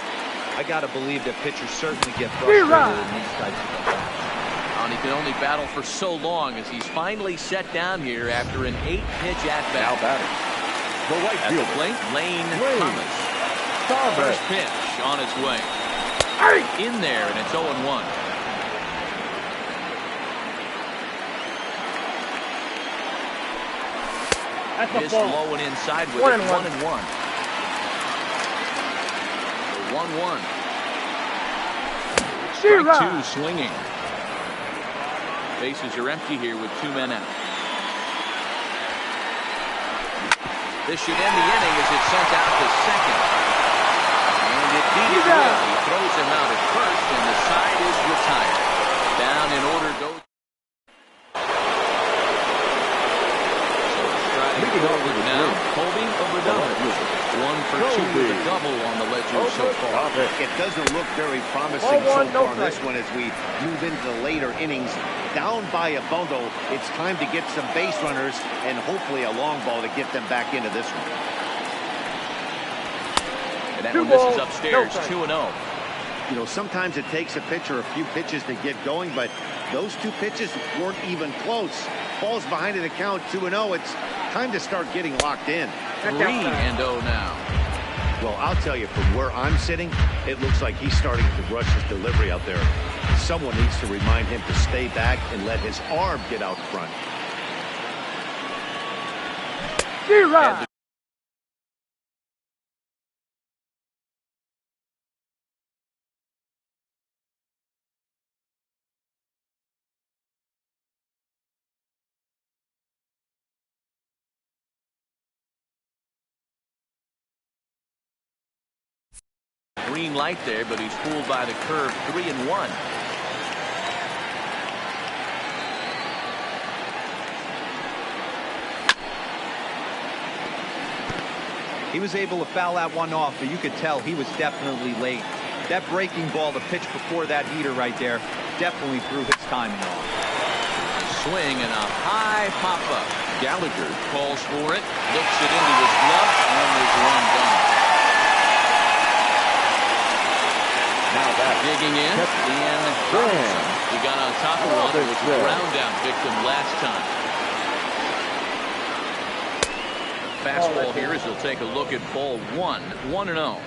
I got to believe that pitchers certainly get frustrated in these types of things. And he can only battle for so long as he's finally set down here after an 8-pitch at-bat. Now batting. The right At fielder. the plate, Lane Thomas. Thomas. First pitch on its way. In there, and it's 0-1. Missed low and inside with it. 1-1. 1-1. Strike 2 swinging. Bases are empty here with 2 men out. This should end the inning as it's sent out to second. And it beat it well. He throws him out at first, and the side is retired. Down in order goes. Forward now, Colby Obradovich. 1 for 2 with a double on the ledger so far. It doesn't look very promising so far on this one as we move into the later innings. Down by a bundle, it's time to get some base runners and hopefully a long ball to get them back into this one. And that one misses upstairs, 2-0. You know, sometimes it takes a pitcher a few pitches to get going, but those 2 pitches weren't even close. Ball's behind an account, 2-0. It's time to start getting locked in. 3-0 now. Well, I'll tell you, from where I'm sitting, it looks like he's starting to rush his delivery out there. Someone needs to remind him to stay back and let his arm get out front. Green light there, but he's fooled by the curve. 3-1. He was able to foul that one off, but you could tell he was definitely late. That breaking ball, the pitch before that heater right there, definitely threw his timing off. Swing and a high pop-up. Gallagher calls for it, looks it into his glove, and there's one done. Now back. Digging in, Ian Robinson. He got on top of one, which was a ground down victim last time. Fastball here as he'll take a look at ball 1, 1-0.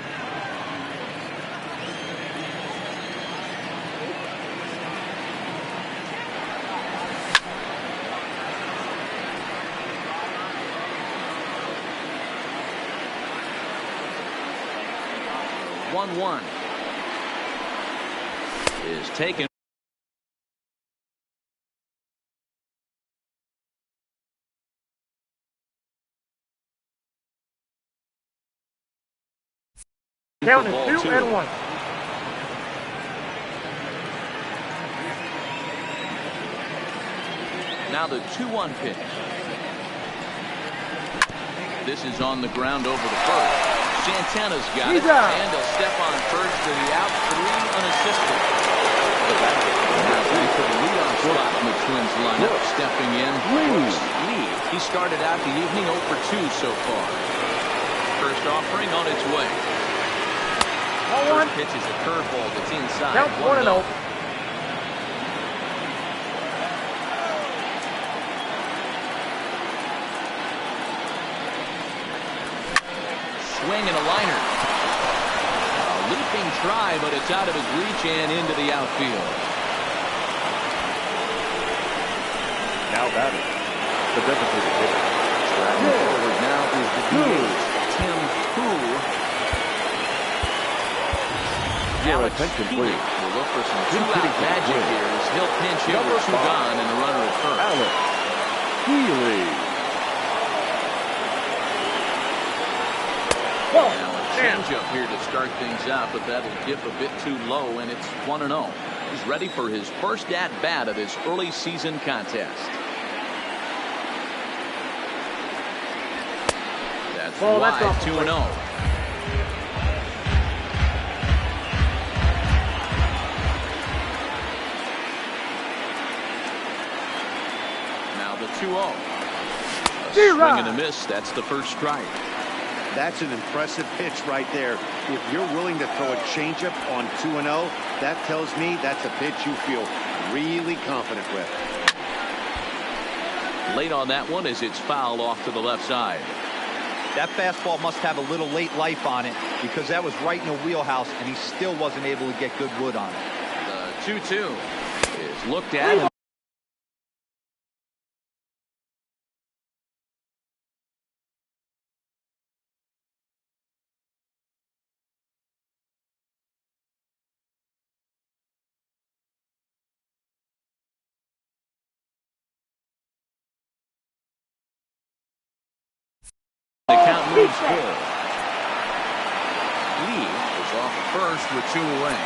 One is taken. Count is 2-1. Now the 2-1 pitch. This is on the ground over the first. Santana's got it, and he'll step on first for the out, 3 unassisted. Now ready for the leadoff spot in the Twins lineup. Stepping in, Lee. He started out the evening 0 for 2 so far. First offering on its way. First pitch is a curveball that's inside. Count 1-0. Swing and a liner. A leaping try, but it's out of his reach and into the outfield. Now batting, the designated hitter. Driving forward now is the DH, Tim Koo. Your attention, please. We'll look for some two-out magic here as he'll pinch hit with 2 gone and a runner at first. Alex Healy. Now a changeup here to start things out, but that'll dip a bit too low, and it's 1-0. He's ready for his first at-bat of this early season contest. That's wide, 2-0. Now the 2-0. A swing and a miss. That's the first strike. That's an impressive pitch right there. If you're willing to throw a changeup on 2-0, that tells me that's a pitch you feel really confident with. Late on that one as it's fouled off to the left side. That fastball must have a little late life on it because that was right in the wheelhouse and he still wasn't able to get good wood on it. The 2-2 is looked at. The count moves forward. Lee is off at first with 2 away.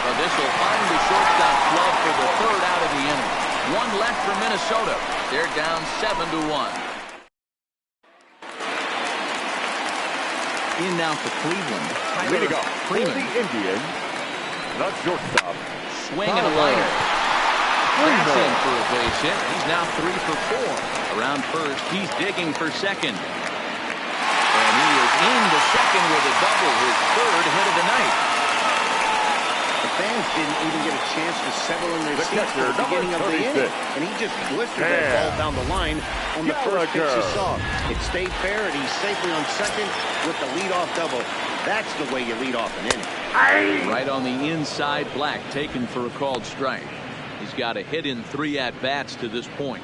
Well, this will find the shortstop glove for the 3rd out of the inning. 1 left for Minnesota. They're down 7-1. In now for Cleveland. Way to go. Freeman. For the Indians, the shortstop. Swing and a liner. That's in for a base hit. He's now 3 for 4. Around first, he's digging for second. And he is into second with a double, his 3rd hit of the night. The fans didn't even get a chance to settle in their seats at the beginning of the inning. And he just blistered that ball down the line on the first pitch he saw. It stayed fair, and he's safely on second with the leadoff double. That's the way you lead off an inning. Right on the inside, Black taken for a called strike. He's got a hit in 3 at-bats to this point.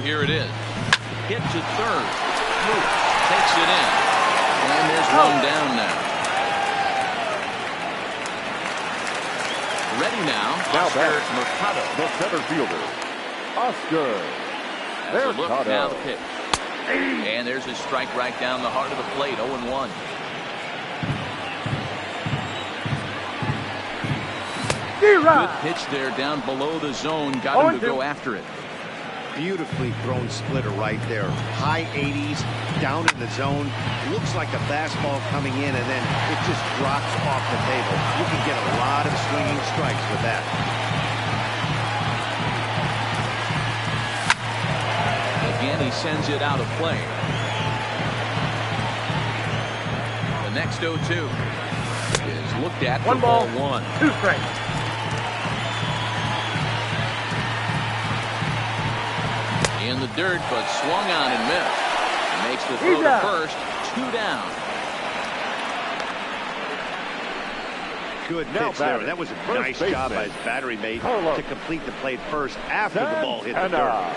Here it is. Hit to third. Takes it in. And there's one down now. Ready now. Now Oscar batting. Mercado. The center fielder, Oscar Has a look, now the Mercado. pitch. And there's his strike right down the heart of the plate, 0-1. Good pitch there down below the zone. Got him to go after it. Beautifully thrown splitter right there. High 80s, down in the zone. Looks like a fastball coming in, and then it just drops off the table. You can get a lot of swinging strikes with that. Again, he sends it out of play. The next 0-2 is looked at for ball 1. 2 strikes. In the dirt, but swung on and missed. He makes the throw to first. 2 down. Good Now pitch there. batting. That was a First nice baseman. job by his battery mate Carlo. to complete the play first after the ball hit the dirt.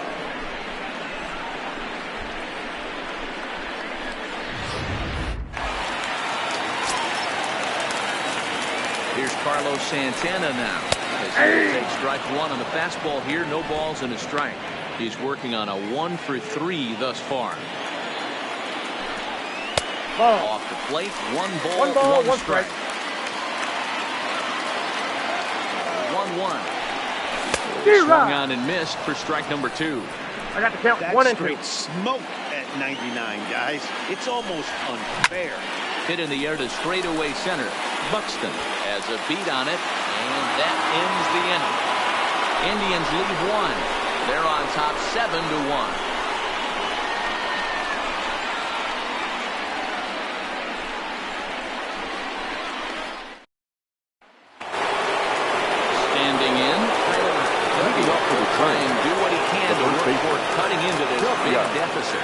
Here's Carlos Santana now. As he takes strike 1 on the fastball here. No balls and a strike. He's working on a 1 for 3 thus far. Off the plate, 1 ball, 1 strike. 1-1. Swung on and missed for strike number 2. I got the count. That's 1 and 2. straight smoke at 99, guys. It's almost unfair. Hit in the air to straightaway center. Buxton has a beat on it, and that ends the inning. Indians lead 1. They're on top 7-1. Standing in. Try and do what he can to work toward cutting into this big deficit.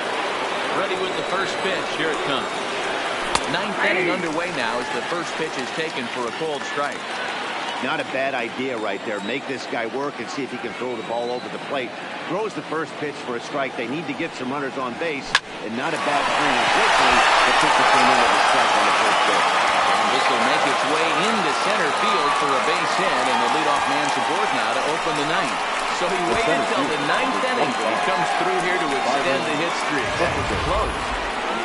Ready with the first pitch. Here it comes. 9th inning underway now as the first pitch is taken for a cold strike. Not a bad idea right there. Make this guy work and see if he can throw the ball over the plate. Throws the first pitch for a strike. They need to get some runners on base, and not a bad swing. Unfortunately, the pitcher came in with a strike on the first pitch. And this will make its way into center field for a base hit, and the leadoff man's aboard now to open the 9th. So he waited until the 9th inning. He comes through here to extend the hit streak. That was close.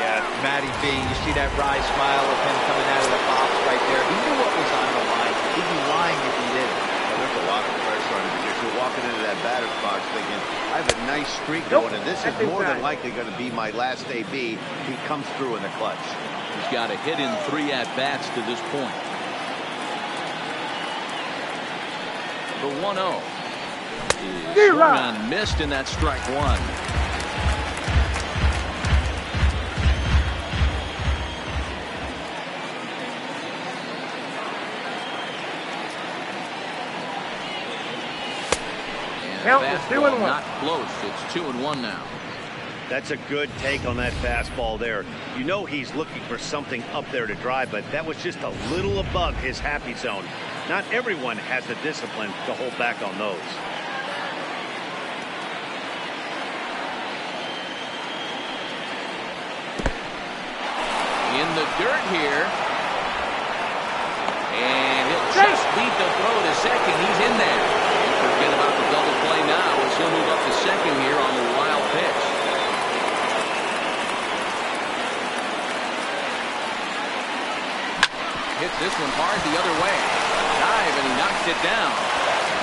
Yeah, Matty B, you see that wry smile of him coming out of the box right there. He knew what was on the line. He'd be lying if he didn't. Well, there's a lot of pressure on him because you're walking into that batter's box thinking, I have a nice streak going, and this is more than likely going to be my last AB. He comes through in the clutch. He's got a hit in 3 at-bats to this point. The 1-0 is swung on, missed, and that's strike 1. Count is 2-1. Not close. It's 2-1 now. That's a good take on that fastball there. You know he's looking for something up there to drive, but that was just a little above his happy zone. Not everyone has the discipline to hold back on those. In the dirt here. And he'll just beat the throw to second. He's in there. Forget about the double play now as he'll move up to second here on the wild pitch. Hits this one hard the other way. Dive, and he knocks it down.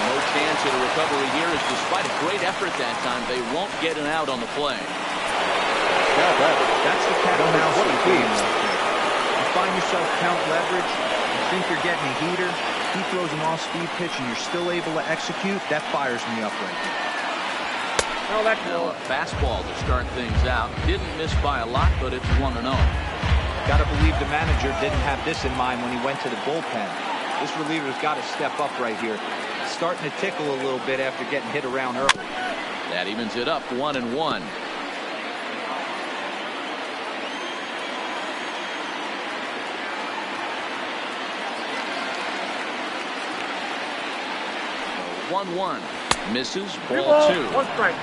No chance at a recovery here, as despite a great effort that time, they won't get an out on the play. That's the cat and mouse of the game. You find yourself count leverage, you think you're getting a heater, he throws an off-speed pitch and you're still able to execute, that fires me up right now. Oh, that's Now a fastball to start things out. Didn't miss by a lot, but it's 1-0. Got to believe the manager didn't have this in mind when he went to the bullpen. This reliever's got to step up right here. Starting to tickle a little bit after getting hit around early. That evens it up 1-1. 1-1. Misses. Ball 2. 1 strike.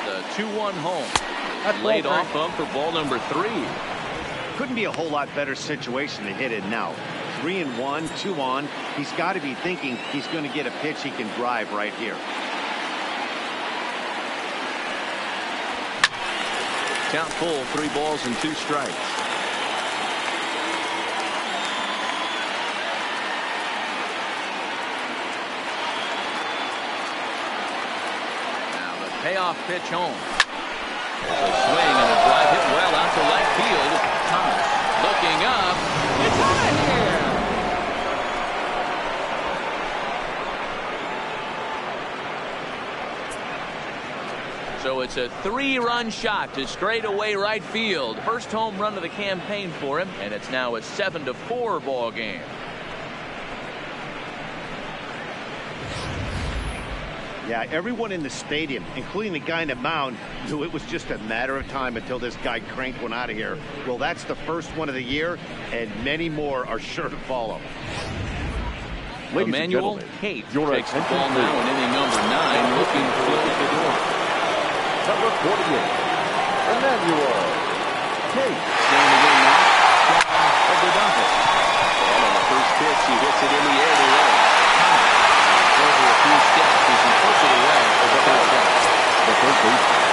The 2-1 home. That's Laid ball off of for ball number 3. Couldn't be a whole lot better situation to hit it now. 3-1, 2 on. He's got to be thinking he's going to get a pitch he can drive right here. Count full, 3 balls and 2 strikes. Now the payoff pitch home. There's a swing and a drive hit well out to left field. Thomas looking up. It's out of here. So it's a 3-run shot to straightaway right field. First home run of the campaign for him, and it's now a 7-4 ball game. Yeah, everyone in the stadium, including the guy in the mound, knew it was just a matter of time until this guy cranked one out of here. Well, that's the first one of the year, and many more are sure to follow. Emmanuel Kate takes the ball now in inning number 9, looking to close the door. Number 48, Emmanuel Kate. Standing in now, of the Dunkers. And on the first pitch, he hits it in the air to right. Over a few steps as he puts it away for the first out. The third baseman.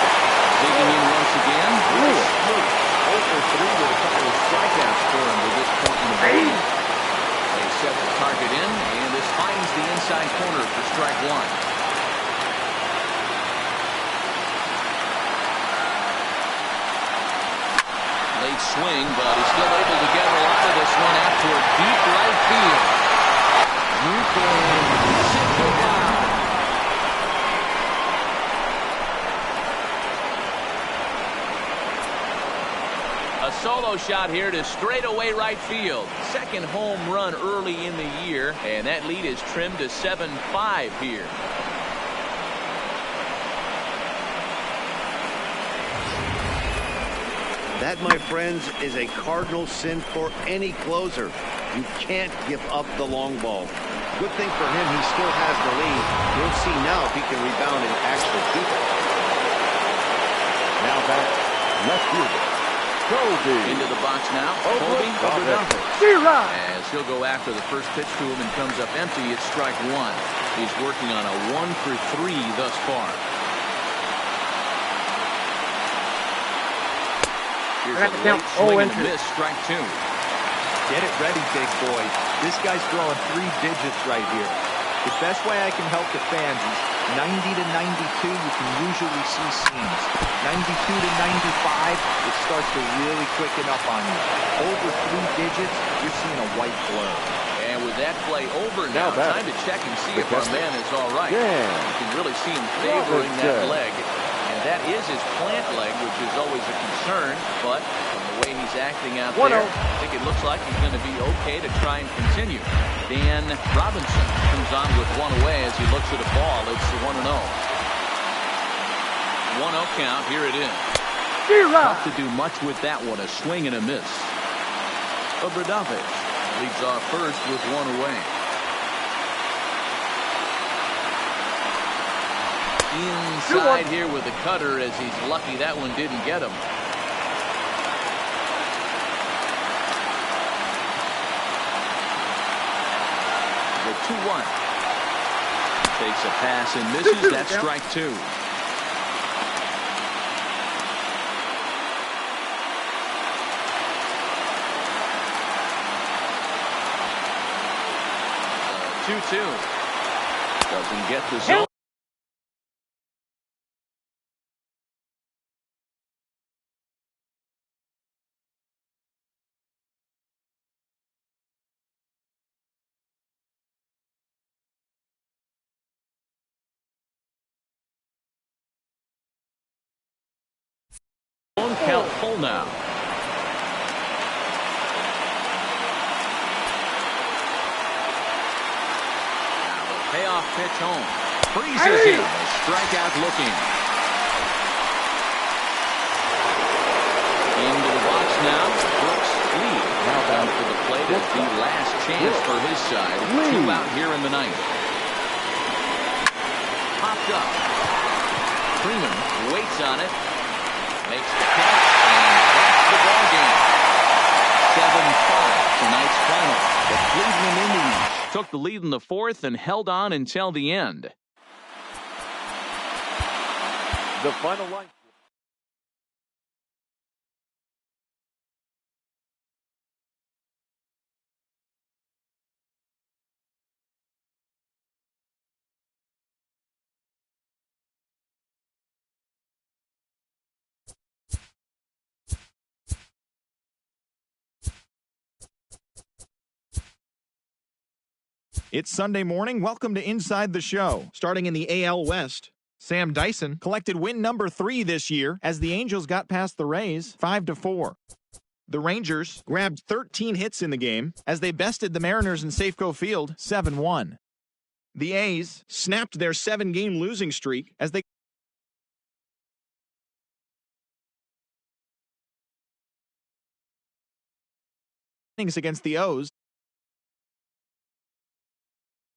Digging in once again. Lewis. 0-for-3 with a couple of strikeouts for him to this point in the game. They set the target in, and this finds the inside corner for strike 1. Late swing, but he's still able to get a lot of this one out toward deep right field. A solo shot here to straightaway right field. Second home run early in the year, and that lead is trimmed to 7-5 here. That, my friends, is a cardinal sin for any closer. You can't give up the long ball. Good thing for him, he still has the lead. We'll see now if he can rebound and actually keep it. Now back, left fielder, Kobe. Into the box now, Kobe. As he'll go after the first pitch to him and comes up empty, it's strike 1. He's working on a 1-for-3 thus far. Here's a late swing and miss, strike 2. Get it ready, big boy. This guy's throwing 3 digits right here. The best way I can help the fans is 90 to 92, you can usually see seams. 92 to 95, it starts to really quicken up on you. Over 3 digits, you're seeing a white blur. And with that play over now, time to check and see if our man is all right. Yeah. You can really see him favoring that leg. And that is his plant leg, which is always a concern. But from the way he's acting out there, I think it looks like he's going to be okay to try and continue. Dan Robinson comes on with 1 away as he looks at a ball. It's 1-0. 1-0 count. Here it is. Tough to do much with that one. A swing and a miss. Obradovic leads off first with 1 away. Inside here with the cutter as he's lucky that one didn't get him. The 2-1. Takes a pass and misses. That's strike 2. The 2-2. Doesn't get the zone. Count full now. Now the payoff pitch home. Freezes him. A strikeout looking. Into the box now. Brooks Lee. Now down for the plate as the last chance for his side. 2 out here in the 9th. Popped up. Freeman waits on it. Makes the catch, and that's the ball game. 7-5, tonight's final. The Cleveland Indians took the lead in the fourth and held on until the end. The final line. It's Sunday morning. Welcome to Inside the Show. Starting in the AL West, Sam Dyson collected win number 3 this year as the Angels got past the Rays 5-4. The Rangers grabbed 13 hits in the game as they bested the Mariners in Safeco Field 7-1. The A's snapped their 7-game losing streak as they against the O's